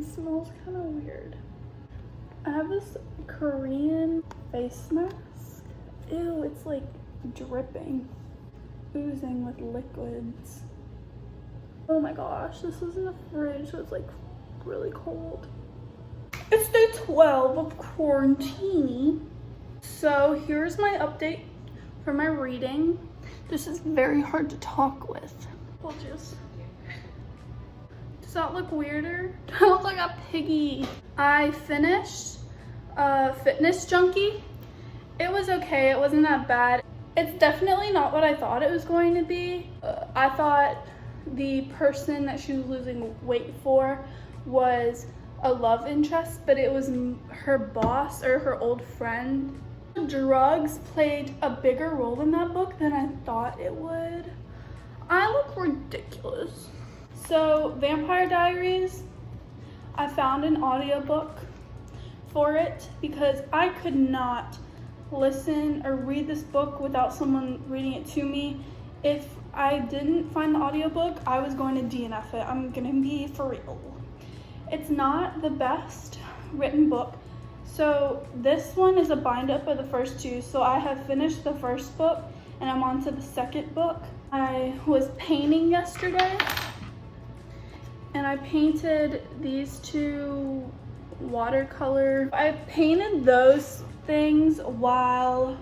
smells kind of weird. I have this Korean face mask. Ew, it's like dripping, oozing with liquids. Oh my gosh, this was in the fridge, so it's like really cold. It's day 12 of quarantine. So here's my update for my reading. This is very hard to talk with. We'll just... Does that look weirder? I look like a piggy. I finished Fitness Junkie. It was okay, it wasn't that bad. It's definitely not what I thought it was going to be. I thought the person that she was losing weight for was a love interest, but it was her boss or her old friend. Drugs played a bigger role in that book than I thought it would. I look ridiculous. So Vampire Diaries, I found an audiobook for it because I could not listen or read this book without someone reading it to me. If I didn't find the audiobook, I was going to DNF it. I'm gonna be for real. It's not the best written book. So this one is a bind up of the first two. So I have finished the first book and I'm on to the second book. I was painting yesterday and I painted these two watercolor. I painted those things while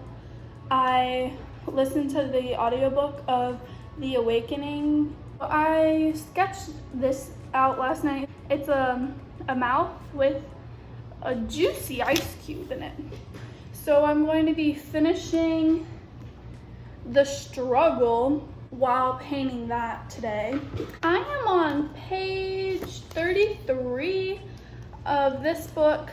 I listened to the audiobook of The Awakening. I sketched this out last night. It's a mouth with a juicy ice cube in it. So I'm going to be finishing The Struggle while painting that today. I am on page 33 of this book.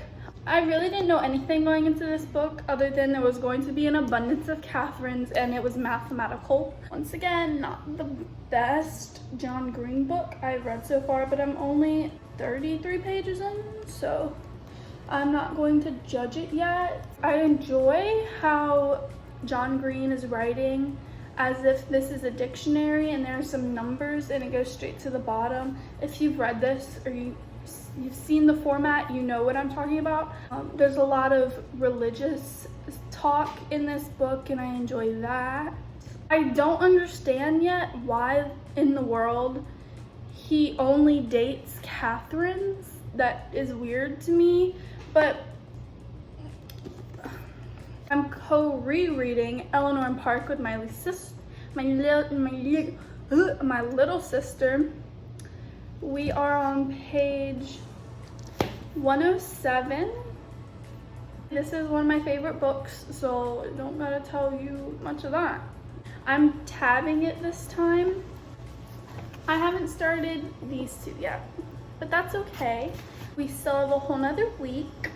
I really didn't know anything going into this book other than there was going to be an abundance of Catherines and it was mathematical. Once again, not the best John Green book I've read so far, but I'm only 33 pages in, so I'm not going to judge it yet. I enjoy how John Green is writing as if this is a dictionary and there are some numbers and it goes straight to the bottom. If you've read this or you've seen the format, you know what I'm talking about. There's a lot of religious talk in this book and I enjoy that. I don't understand yet why in the world he only dates Catherines. That is weird to me, but I'm co-rereading Eleanor and Park with my little sister. We are on page 107. This is one of my favorite books, so I don't gotta tell you much of that. I'm tabbing it this time. I haven't started these two yet, but that's okay. We still have a whole nother week.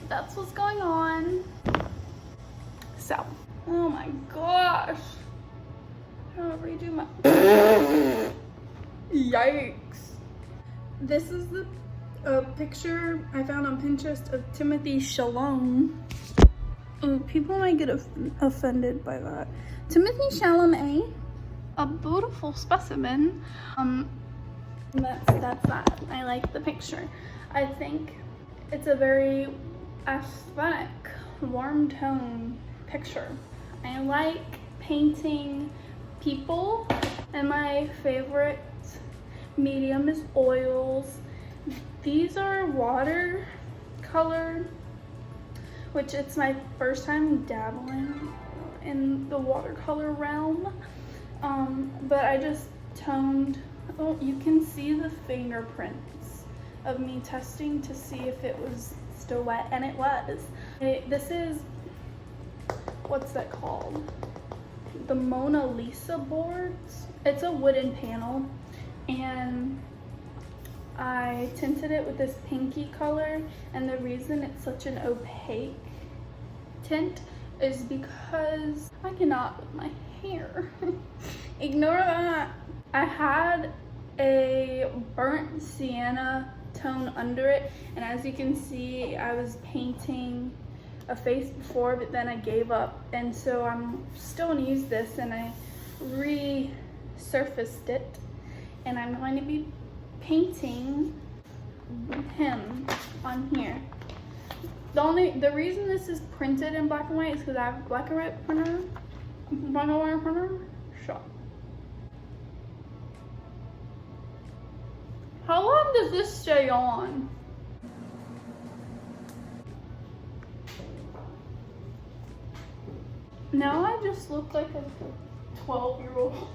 That's what's going on. So, oh my gosh. I'm gonna redo my... Yikes. This is the picture I found on Pinterest of Timothy Chalamet. Oh, people might get offended by that. Timothy Chalamet, a beautiful specimen. That's that. I like the picture. I think it's a very aesthetic, warm tone picture. I like painting people, and my favorite medium is oils. These are watercolor, which it's my first time dabbling in the watercolor realm. But I just toned. Oh, you can see the fingerprints of me testing to see if it was still wet, and it was. This is, what's that called? The Mona Lisa boards. It's a wooden panel, and I tinted it with this pinky color, and the reason it's such an opaque tint is because I cannot with my hair. Ignore that. I had a burnt sienna tone under it, and as you can see, I was painting a face before, but then I gave up, and so I'm still gonna use this, and I resurfaced it, and I'm going to be painting him on here. The reason this is printed in black and white is because I have a black and white printer. Shop. How long does this stay on? Now I just look like a 12-year-old.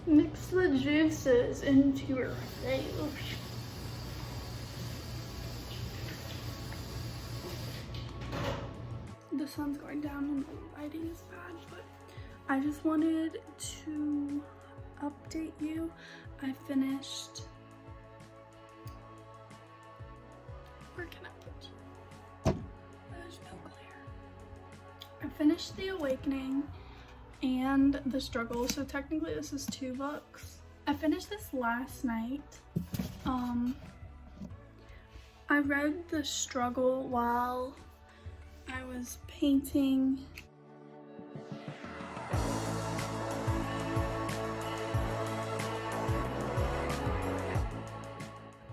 Mix the juices into your face. The sun's going down and the lighting is bad, but I just wanted to update you. I finished. Where can I put you? There's no glare. I finished The Awakening and The Struggle, so technically this is 2 books. I finished this last night. I read The Struggle while I was painting.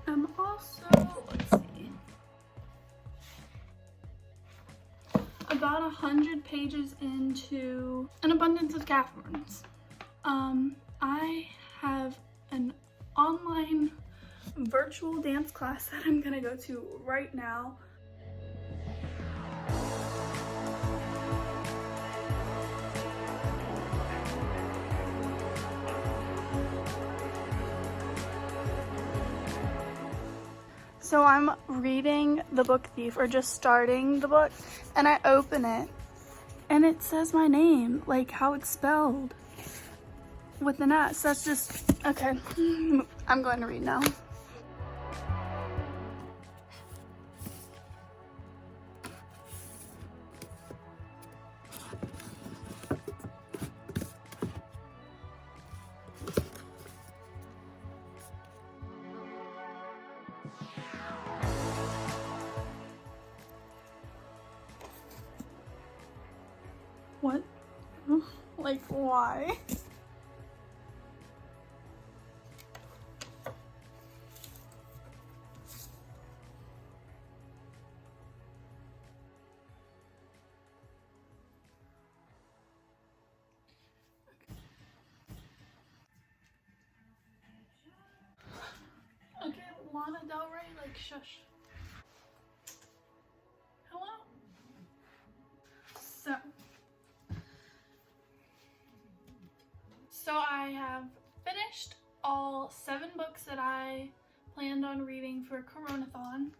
I'm also, let's see, about 100 pages into An Abundance of Catherines. I have an online virtual dance class that I'm gonna go to right now. So I'm reading The Book Thief, or just starting the book, and I open it and it says my name, like how it's spelled, with an S. That's just, okay. I'm going to read now. What? Like, why? Okay, Lana Del Rey, like, shush. Hello? So I have finished all 7 books that I planned on reading for CORONA-THON.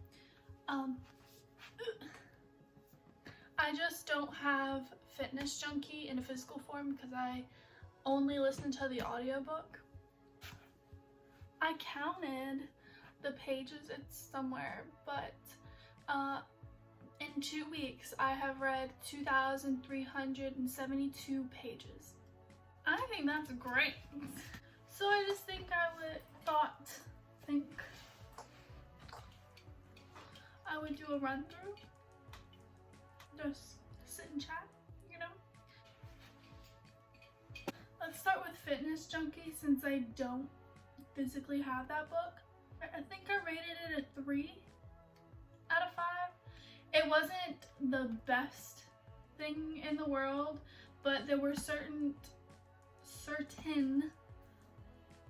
I just don't have Fitness Junkie in a physical form because I only listen to the audiobook. I counted the pages, it's somewhere, but in 2 weeks I have read 2,372 pages. I think that's great. So I just think I would do a run through. Just sit and chat, you know? Let's start with Fitness Junkie since I don't physically have that book. I think I rated it a 3 out of 5. It wasn't the best thing in the world, but there were certain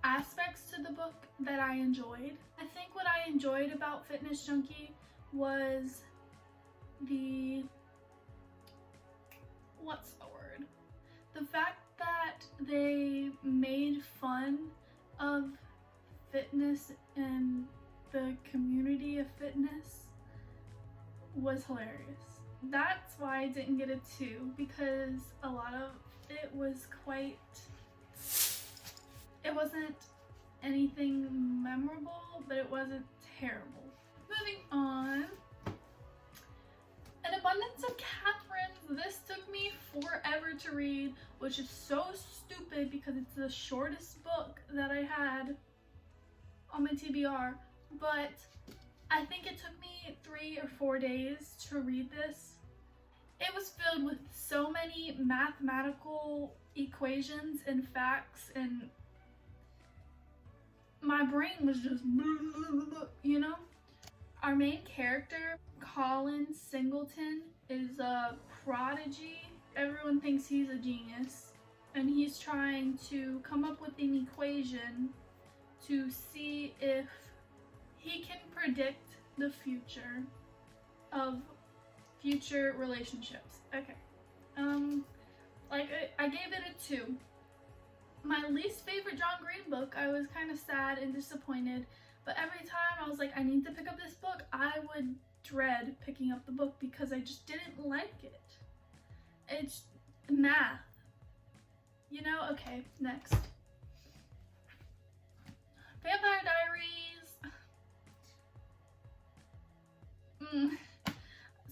aspects to the book that I enjoyed. I think what I enjoyed about Fitness Junkie was the fact that they made fun of fitness and the community of fitness was hilarious. That's why I didn't get a 2, because a lot of it was it wasn't anything memorable, but it wasn't terrible. Moving on. An Abundance of Catherines. This took me forever to read, which is so stupid because it's the shortest book that I had on my TBR, but I think it took me 3 or 4 days to read this. It was filled with so many mathematical equations and facts, and my brain was just, you know? Our main character, Colin Singleton, is a prodigy. Everyone thinks he's a genius, and he's trying to come up with an equation to see if he can predict the future of future relationships. Okay. I gave it a 2. My least favorite John Green book, I was kind of sad and disappointed, but every time I was like, I need to pick up this book, I would dread picking up the book because I just didn't like it. It's math. You know? Okay, next. Vampire Diaries.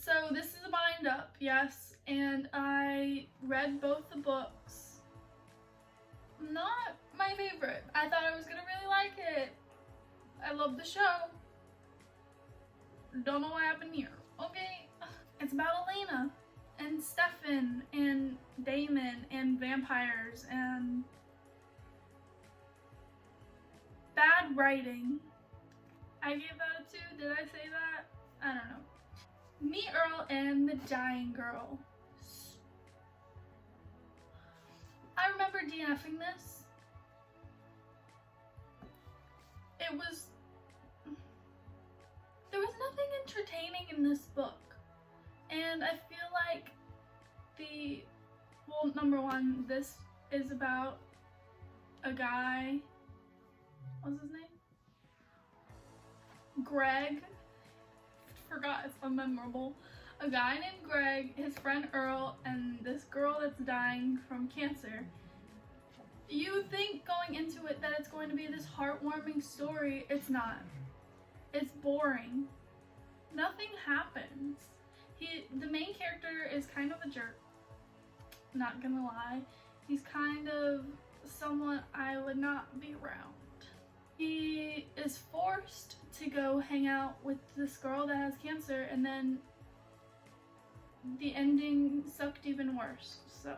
So this is a bind up, yes, and I read both the books. Not my favorite. I thought I was gonna really like it. I love the show. Don't know what happened here. Okay. It's about Elena and Stefan and Damon and vampires and bad writing. I gave that a 2. Did I say that? I don't know. Me, Earl, and the Dying Girl. I remember DNFing this. There was nothing entertaining in this book. And I feel like number one, this is about a guy, what's his name? Greg. Forgot, it's unmemorable. A guy named Greg, his friend Earl, and this girl that's dying from cancer. You think going into it that it's going to be this heartwarming story. It's not. It's boring. Nothing happens. The main character is kind of a jerk. Not gonna lie. He's kind of someone I would not be around. He is forced to go hang out with this girl that has cancer, and then the ending sucked even worse, so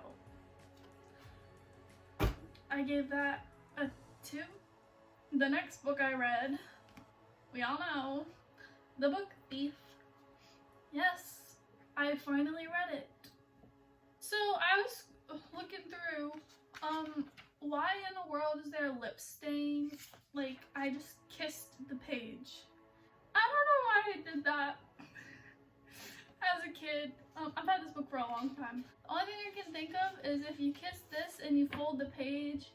I gave that a 2. The next book I read, we all know, The Book Thief. Yes, I finally read it. So I was looking through, why in the world is there a lip stain? Like, I just kissed the page. I don't know why I did that as a kid. I've had this book for a long time. The only thing I can think of is if you kiss this and you fold the page,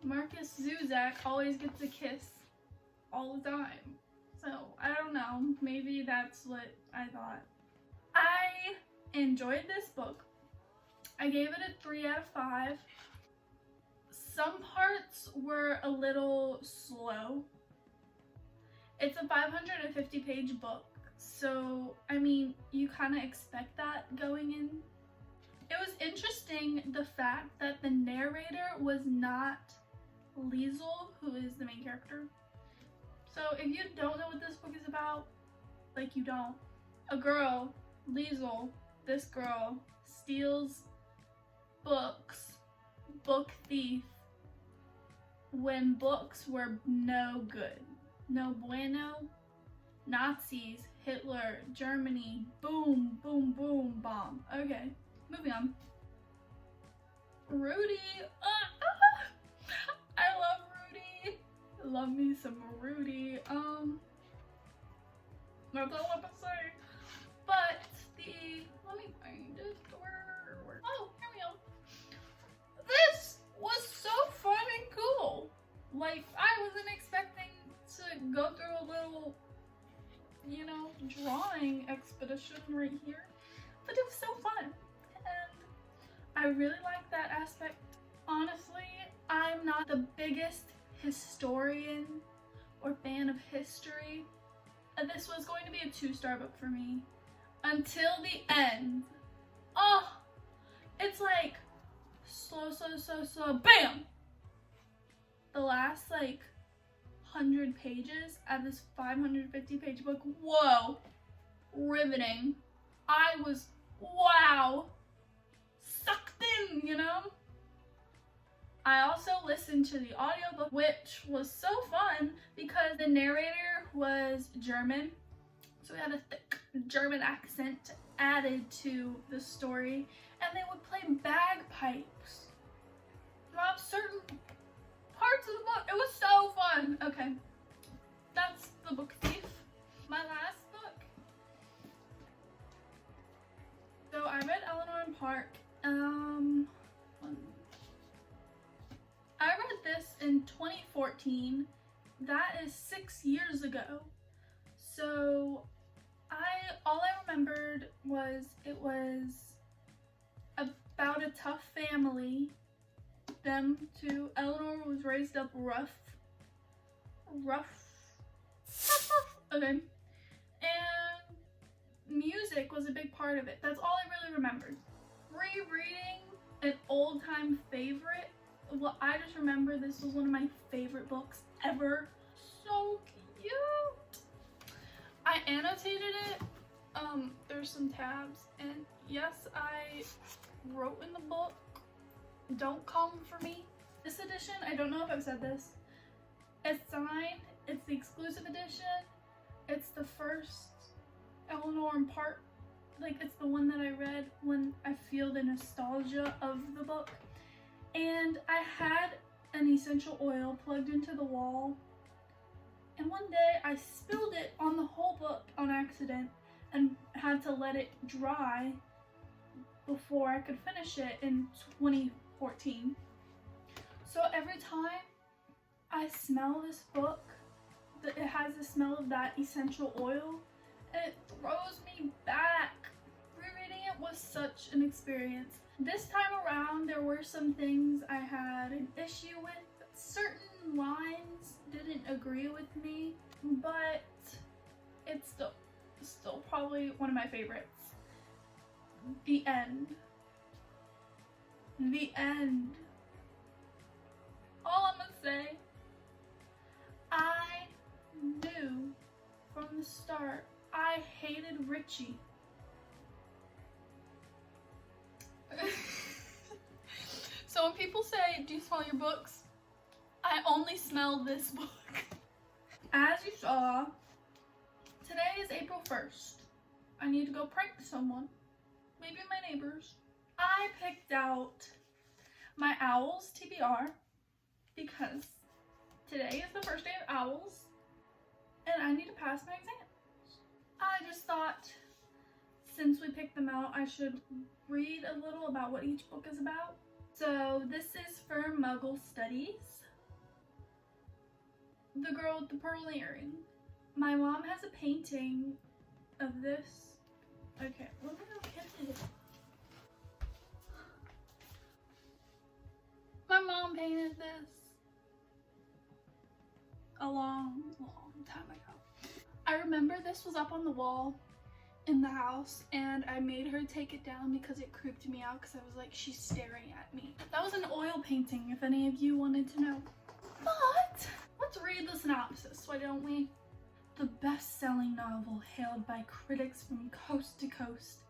Marcus Zuzak always gets a kiss all the time. So, I don't know. Maybe that's what I thought. I enjoyed this book. I gave it a 3 out of 5. Some parts were a little slow. It's a 550 page book, so I mean, you kind of expect that going in. It was interesting the fact that the narrator was not Liesel, who is the main character. So if you don't know what this book is about, like you don't. A girl, Liesel, this girl, steals books, book thief, when books were no good. No bueno. Nazis, Hitler, Germany, boom, boom, boom, bomb. Okay, moving on. Rudy. I love Rudy. Love me some Rudy. That's all I have to say. But let me find it. Oh, here we go. This was so fun and cool. Like, I wasn't expecting to go through a little, you know, drawing expedition right here, but it was so fun, and I really like that aspect. Honestly, I'm not the biggest historian or fan of history. This was going to be a 2-star book for me until the end. Oh, it's like slow, bam! The last like 100 pages of this 550 page book, whoa, riveting. I was, wow, sucked in, you know? I also listened to the audiobook, which was so fun because the narrator was German. So we had a thick German accent added to the story, and they would play bagpipes throughout certain parts of the book. It was so fun. Okay, that's The Book Thief. My last book. So I read Eleanor and Park. I read this in 2014. That is 6 years ago. So all I remembered was it was about a tough family. Them two. Eleanor was raised up rough. Okay. And music was a big part of it. That's all I really remembered. Rereading an old-time favorite. Well, I just remember this was one of my favorite books ever. So cute. I annotated it. There's some tabs, and yes, I wrote in the book, "Don't come for me." This edition, I don't know if I've said this, it's signed. It's the exclusive edition. It's the first Eleanor and Park. Like, it's the one that I read when I feel the nostalgia of the book. And I had an essential oil plugged into the wall, and one day I spilled it on the whole book on accident and had to let it dry before I could finish it in 2014. So every time I smell this book, it has the smell of that essential oil, and it throws me back. Rereading it was such an experience. This time around, there were some things I had an issue with. Certain lines didn't agree with me, but it's still probably one of my favorites. The end. The end. All I'm gonna say, I knew from the start I hated Richie. So when people say, "Do you smell your books?" I only smell this book. As you saw, today is April 1st. I need to go prank someone. Maybe my neighbors. I picked out my O.W.L.s TBR because today is the first day of O.W.L.s and I need to pass my exams. I just thought, since we picked them out, I should read a little about what each book is about. So this is for Muggle Studies. The Girl with the Pearl Earring. My mom has a painting of this. Okay, let me look at it. My mom painted this a long time ago. I remember this was up on the wall in the house, and I made her take it down because it creeped me out because I was like, she's staring at me. That was an oil painting, if any of you wanted to know. But let's read the synopsis, why don't we? The best-selling novel hailed by critics from coast to coast.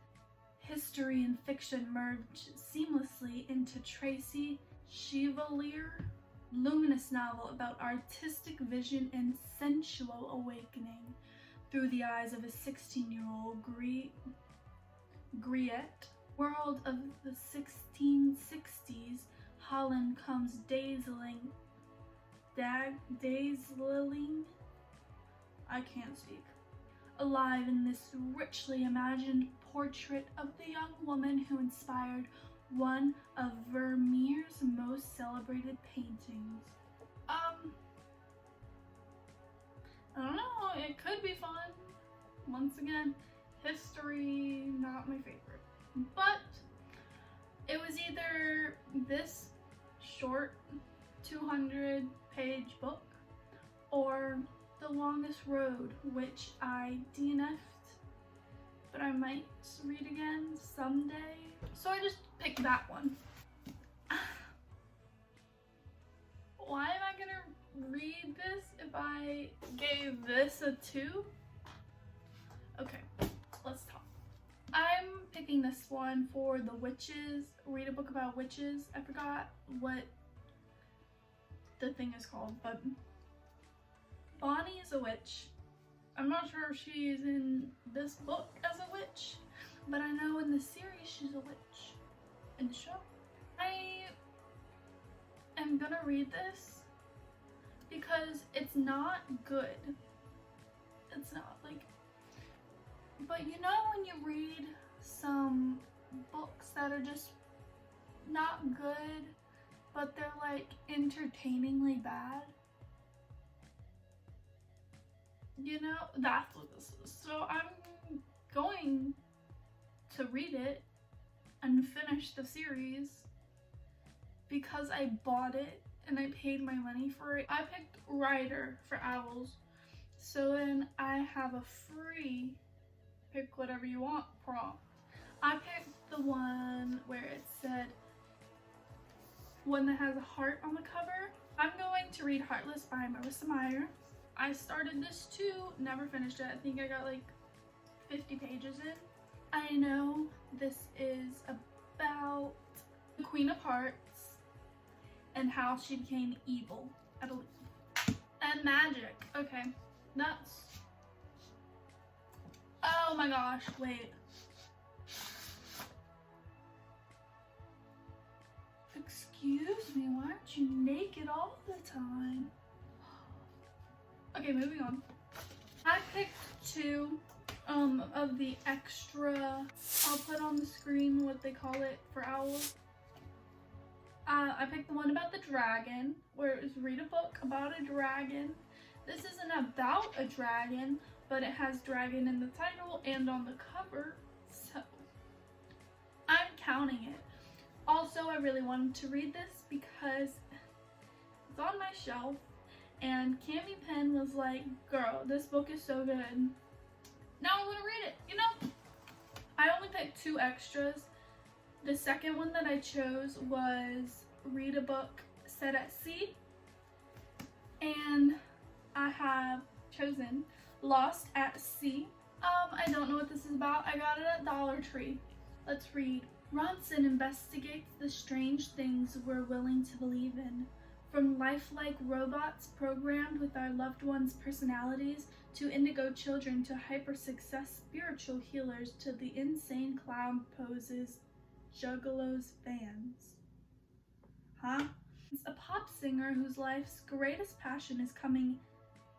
History and fiction merge seamlessly into Tracy Chevalier, luminous novel about artistic vision and sensual awakening through the eyes of a 16-year-old Griette. World of the 1660s, Holland comes dazzling, I can't speak, alive in this richly imagined portrait of the young woman who inspired one of Vermeer's most celebrated paintings. I don't know, it could be fun. Once again, history, not my favorite. But it was either this short 200-page book or The Longest Road, which I DNF'd, but I might read again someday. So I just picked that one. Why am I gonna read this if I gave this a 2? Okay, let's talk. I'm picking this one for the witches. Read a book about witches. I forgot what the thing is called, but Bonnie is a witch. I'm not sure if she's in this book as a witch, but I know in the series she's a witch in the show. I am gonna read this because it's not good. It's not like, but you know when you read some books that are just not good, but they're like entertainingly bad? You know, that's what this is. So I'm going to read it and finish the series because I bought it and I paid my money for it. I picked writer for owls, so then I have a free pick whatever you want prompt. I picked the one where it said, one that has a heart on the cover. I'm going to read Heartless by Marissa Meyer. I started this too, never finished it. I think I got like 50 pages in. I know this is about the Queen of Hearts and how she became evil, I believe. And magic. Okay, that's... Oh my gosh, wait. Excuse me, why aren't you naked all the time? Okay, moving on. I picked two of the extra, I'll put on the screen what they call it for owls. I picked the one about the dragon, where it was read a book about a dragon. This isn't about a dragon, but it has dragon in the title and on the cover, so I'm counting it. Also, I really wanted to read this because it's on my shelf, and Cami Penn was like, girl, this book is so good. Now I'm gonna read it, you know? I only picked two extras. The second one that I chose was read a book set at sea. And I have chosen Lost at Sea. I don't know what this is about. I got it at Dollar Tree. Let's read. Ronson investigates the strange things we're willing to believe in. From lifelike robots programmed with our loved ones' personalities, to indigo children, to hyper-success spiritual healers, to the insane clown poses Juggalos fans. Huh? It's a pop singer whose life's greatest passion is coming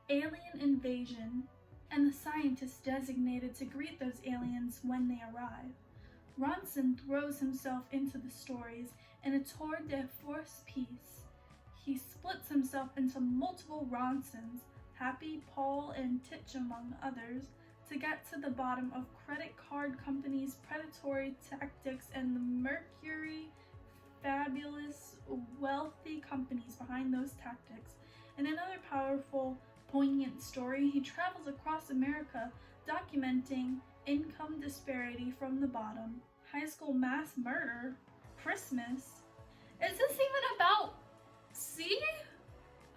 alien invasion, and the scientist designated to greet those aliens when they arrive. Ronson throws himself into the stories in a tour de force piece. He splits himself into multiple Ronsons, Happy, Paul, and Titch among others, to get to the bottom of credit card companies' predatory tactics and the Mercury fabulous wealthy companies behind those tactics. In another powerful, poignant story, he travels across America documenting income disparity from the bottom. High school mass murder? Christmas? Is this even about sea?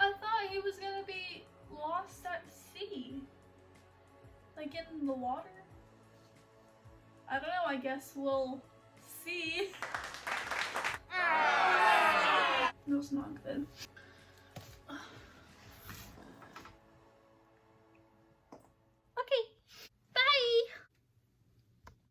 I thought he was gonna be lost at sea. Like in the water? I don't know, I guess we'll see. It was not good.